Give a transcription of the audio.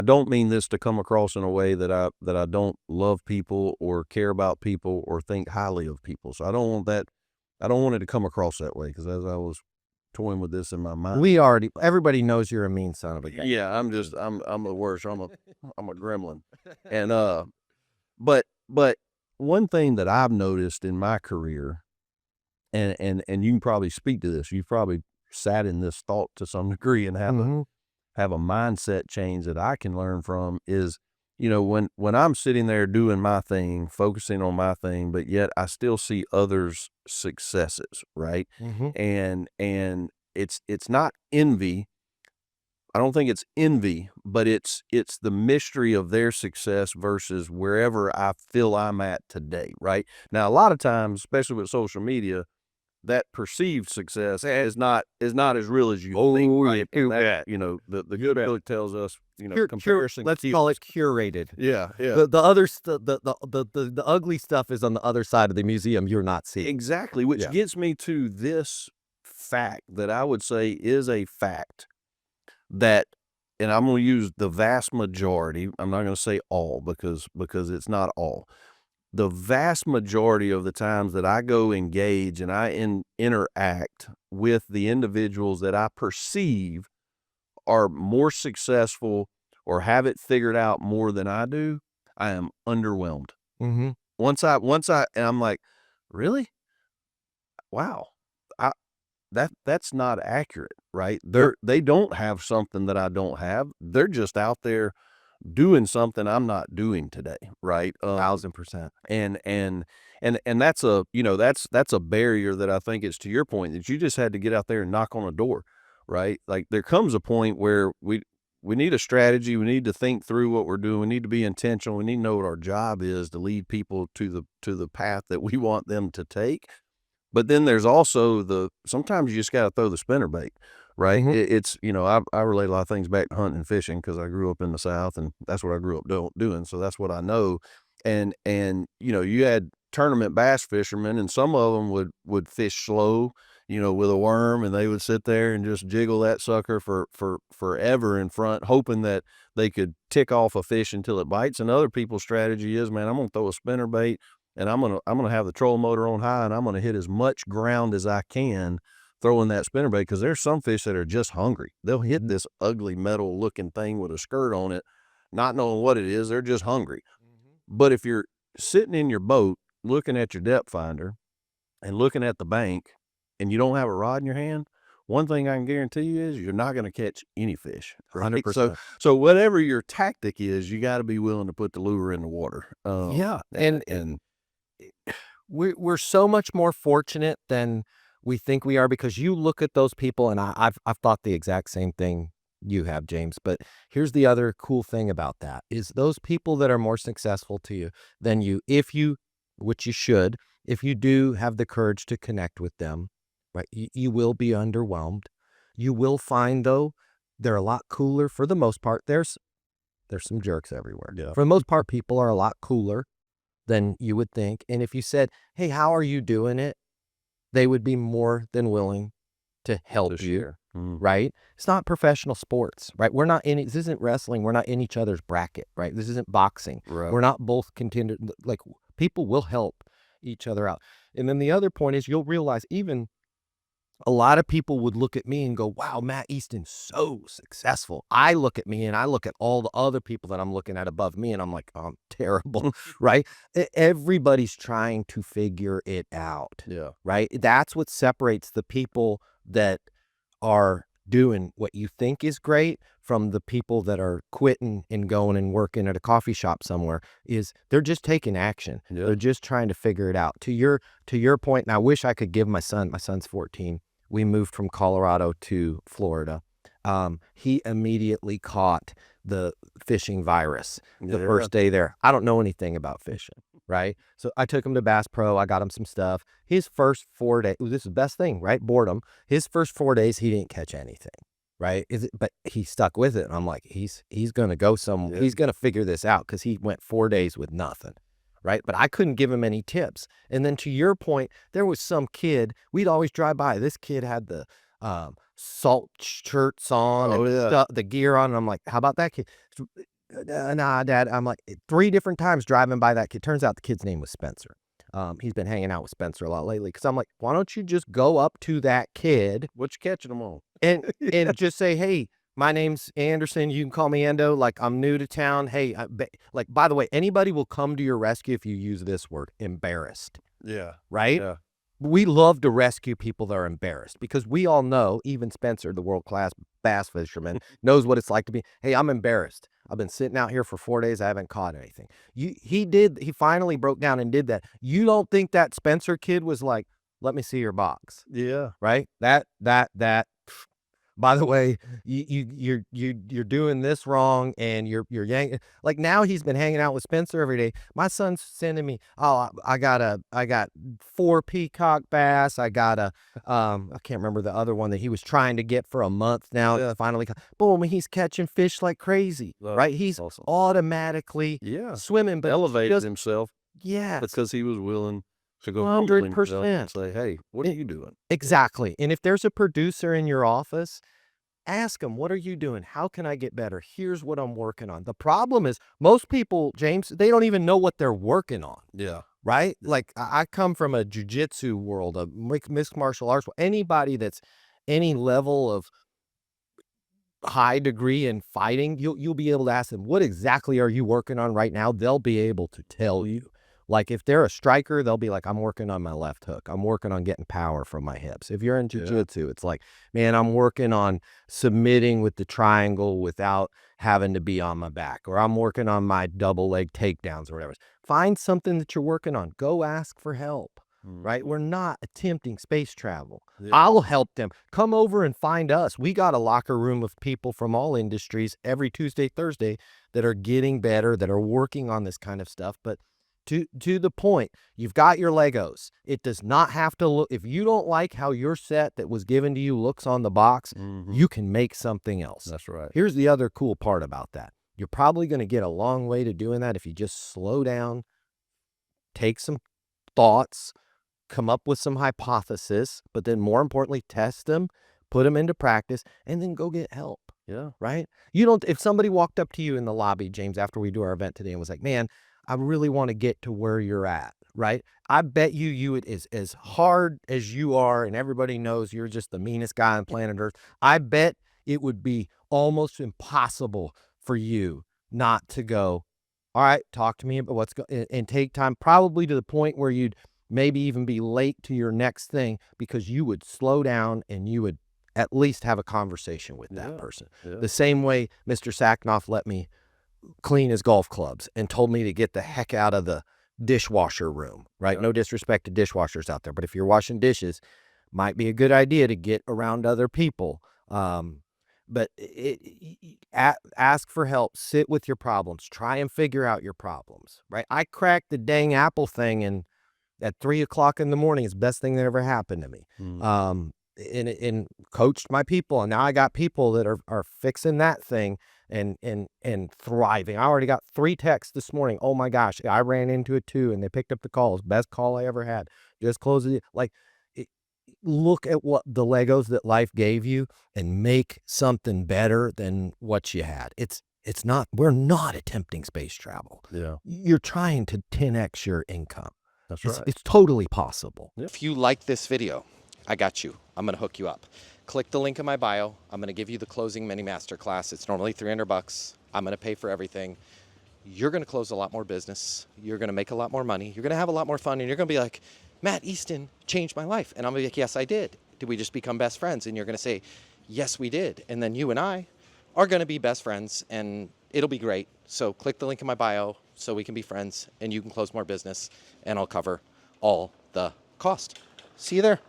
I don't mean this to come across in a way that I don't love people or care about people or think highly of people. So I don't want that. I don't want it to come across that way, because as I was toying with this in my mind, everybody knows you're a mean son of a gun. yeah, I'm the worst. I'm a gremlin, and but one thing that I've noticed in my career, and you can probably speak to this. You've probably sat in this thought to some degree and have a mindset change that I can learn from is, when I'm sitting there doing my thing, focusing on my thing, but yet I still see others' successes, right? And it's not envy. I don't think it's envy, but it's the mystery of their success versus wherever I feel I'm at today, right? Now, a lot of times, especially with social media, that perceived success is not as real as you think, right? The good book tells us, comparison. Let's call it curated. Yeah, yeah. The ugly stuff is on the other side of the museum you're not seeing. Exactly, which gets me to this fact that I would say is a fact that, and I'm going to use the vast majority. I'm not going to say all, because it's not all. The vast majority of the times that I go engage and I interact with the individuals that I perceive are more successful or have it figured out more than I do, I am underwhelmed. Once I, and I'm like, really? Wow. That's not accurate, right? They don't have something that I don't have. They're just out there doing something I'm not doing today, right? 1000%. And that's a barrier that I think is, to your point, that you just had to get out there and knock on a door, right? Like, there comes a point where we need a strategy. We need to think through what we're doing. We need to be intentional. We need to know what our job is to lead people to the path that we want them to take. But then there's also sometimes you just got to throw the spinnerbait, right? It's, I relate a lot of things back to hunting and fishing, because I grew up in the South and that's what I grew up doing. So that's what I know. And, you had tournament bass fishermen, and some of them would fish slow, with a worm, and they would sit there and just jiggle that sucker for forever in front, hoping that they could tick off a fish until it bites. And other people's strategy is, man, I'm going to throw a spinnerbait, and I'm gonna have the trolling motor on high, and I'm gonna hit as much ground as I can throwing that spinnerbait, because there's some fish that are just hungry. They'll hit this ugly metal looking thing with a skirt on it, not knowing what it is. They're just hungry. But if you're sitting in your boat looking at your depth finder and looking at the bank, and you don't have a rod in your hand, one thing I can guarantee you is you're not going to catch any fish. Right? 100%. So whatever your tactic is, you got to be willing to put the lure in the water. And we're so much more fortunate than we think we are, because you look at those people, and I've thought the exact same thing you have, James. But here's the other cool thing about that is those people that are more successful to you than you, which you should, if you do have the courage to connect with them, right? You will be underwhelmed. You will find, though, they're a lot cooler for the most part. There's some jerks everywhere. Yeah. For the most part, people are a lot cooler than you would think. And if you said, hey, how are you doing it? They would be more than willing to help you, right? It's not professional sports, right? We're not this isn't wrestling. We're not in each other's bracket, right? This isn't boxing. Right. We're not both contenders. Like, people will help each other out. And then the other point is, you'll realize even a lot of people would look at me and go, wow, Matt Easton's so successful. I look at me and I look at all the other people that I'm looking at above me, and I'm like, oh, I'm terrible, right? Everybody's trying to figure it out, right? That's what separates the people that are doing what you think is great from the people that are quitting and going and working at a coffee shop somewhere. Is they're just taking action. They're just trying to figure it out. To your point, and I wish I could give my son's 14. We moved from Colorado to Florida. He immediately caught the fishing virus the first day there. I don't know anything about fishing, right? So I took him to Bass Pro. I got him some stuff. His first 4 days, this is the best thing, right? Boredom. His first 4 days, he didn't catch anything, right? But he stuck with it. And I'm like, he's going to go somewhere. He's going to figure this out, because he went 4 days with nothing. Right. But I couldn't give him any tips. And then to your point, there was some kid, we'd always drive by. This kid had the salt shirts on, and the gear on. And I'm like, how about that kid? Nah, Dad. I'm like 3 different times driving by that kid. Turns out the kid's name was Spencer. He's been hanging out with Spencer a lot lately because I'm like, why don't you just go up to that kid What you catching them on? and just say, hey, my name's Anderson. You can call me Endo. Like, I'm new to town. Hey, like, by the way, anybody will come to your rescue if you use this word, embarrassed, Yeah. right? Yeah. We love to rescue people that are embarrassed because we all know, even Spencer, the world-class bass fisherman, knows what it's like to be, hey, I'm embarrassed. I've been sitting out here for 4 days. I haven't caught anything. He finally broke down and did that. You don't think that Spencer kid was like, let me see your box, Yeah. right? That. By the way, you're doing this wrong, and you're yanking. Like, now he's been hanging out with Spencer every day. My son's sending me, oh, I got 4 peacock bass. I got I can't remember the other one that he was trying to get for a month now. Yeah. It's finally, boom, he's catching fish like crazy, right? He's Awesome. automatically Yeah. swimming, but Elevated just, himself yes, because he was willing to go humble himself and 100%. say, "Hey, what are you doing?" Exactly. And if there's a producer in your office, ask them, what are you doing? How can I get better? Here's what I'm working on. The problem is most people, James, they don't even know what they're working on, Yeah. right? Like, I come from a jujitsu world, a mixed martial arts. Anybody that's any level of high degree in fighting, you'll be able to ask them, what exactly are you working on right now? They'll be able to tell you. Like, if they're a striker, they'll be like, I'm working on my left hook. I'm working on getting power from my hips. If you're in jiu-jitsu, it's like, man, I'm working on submitting with the triangle without having to be on my back, or I'm working on my double leg takedowns or whatever. Find something that you're working on. Go ask for help, right? We're not attempting space travel. Yeah. I'll help them. Come over and find us. We got a locker room of people from all industries every Tuesday, Thursday that are getting better, that are working on this kind of stuff. But to the point, you've got your Legos. It does not have to look, if you don't like how your set that was given to you looks on the box, you can make something else. That's right. Here's the other cool part about that. You're probably going to get a long way to doing that if you just slow down, take some thoughts, come up with some hypothesis, but then more importantly, test them, put them into practice, and then go get help. Yeah. Right? You don't, if somebody walked up to you in the lobby, James, after we do our event today and was like, man, I really want to get to where you're at, right? I bet you would, as hard as you are, and everybody knows you're just the meanest guy on planet Earth, I bet it would be almost impossible for you not to go, all right, talk to me about what's going, and take time, probably to the point where you'd maybe even be late to your next thing, because you would slow down and you would at least have a conversation with that person. Yeah. The same way Mr. Sacknoff let me clean his golf clubs and told me to get the heck out of the dishwasher room, right? Yeah. No disrespect to dishwashers out there, but if you're washing dishes, might be a good idea to get around other people. But ask for help, sit with your problems, try and figure out your problems, right? I cracked the dang Apple thing and at 3 o'clock in the morning. It's the best thing that ever happened to me. And coached my people, and now I got people that are fixing that thing and thriving. I already got 3 texts this morning. Oh my gosh, I ran into it too, and they picked up the calls. Best call I ever had. Just close it. Like, look at what the Legos that life gave you and make something better than what you had. It's not. We're not attempting space travel. Yeah. You're trying to 10x your income. That's right. It's totally possible. If you like this video, I got you. I'm going to hook you up. Click the link in my bio. I'm going to give you the closing mini masterclass. It's normally $300. I'm going to pay for everything. You're going to close a lot more business. You're going to make a lot more money. You're going to have a lot more fun. And you're going to be like, Matt Easton changed my life. And I'm going to be like, yes, I did. Did we just become best friends? And you're going to say, yes, we did. And then you and I are going to be best friends, and it'll be great. So click the link in my bio so we can be friends and you can close more business, and I'll cover all the cost. See you there.